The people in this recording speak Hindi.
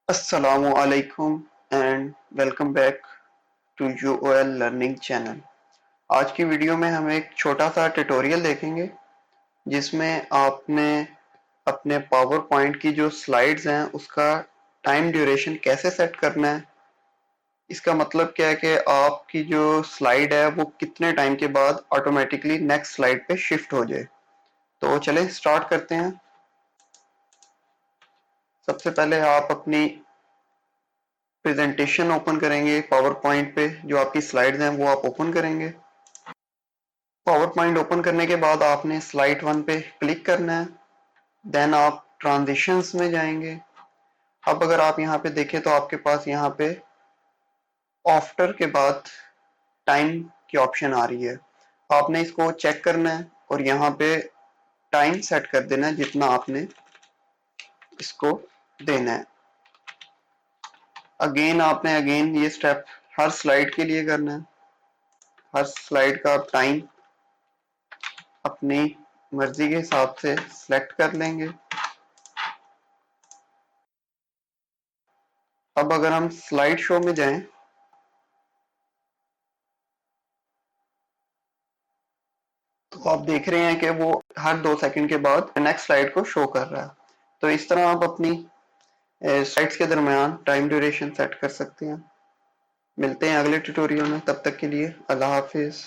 Assalamu alaikum and welcome back to UOL learning channel. आज की वीडियो में हम एक छोटा सा ट्यूटोरियल देखेंगे जिसमें आपने अपने पावर पॉइंट की जो स्लाइड्स हैं उसका टाइम ड्यूरेशन कैसे सेट करना है। इसका मतलब क्या है कि आपकी जो स्लाइड है वो कितने टाइम के बाद ऑटोमेटिकली नेक्स्ट स्लाइड पे शिफ्ट हो जाए। तो चलें स्टार्ट करते हैं। सबसे पहले आप अपनी प्रेजेंटेशन ओपन करेंगे पावर पॉइंट पे, जो आपकी स्लाइड्स हैं वो आप ओपन करेंगे। पावर पॉइंट ओपन करने के बाद आपने स्लाइड 1 पे क्लिक करना है। देन आप ट्रांजिशंस में जाएंगे। अब अगर आप यहाँ पे देखें तो आपके पास यहाँ पे आफ्टर के बाद टाइम की ऑप्शन आ रही है। आपने इसको चेक करना है और यहाँ पे टाइम सेट कर देना है जितना आपने इसको देना है। अगेन ये स्टेप हर स्लाइड के लिए करना है। हर स्लाइड का आप टाइम अपनी मर्जी के हिसाब से सिलेक्ट कर लेंगे। अब अगर हम स्लाइड शो में जाएं तो आप देख रहे हैं कि वो हर 2 सेकंड के बाद नेक्स्ट स्लाइड को शो कर रहा है। तो इस तरह आप अपनी स्लाइड्स के दरमियान टाइम ड्यूरेशन सेट कर सकते हैं। मिलते हैं अगले ट्यूटोरियल में, तब तक के लिए अल्लाह हाफिज।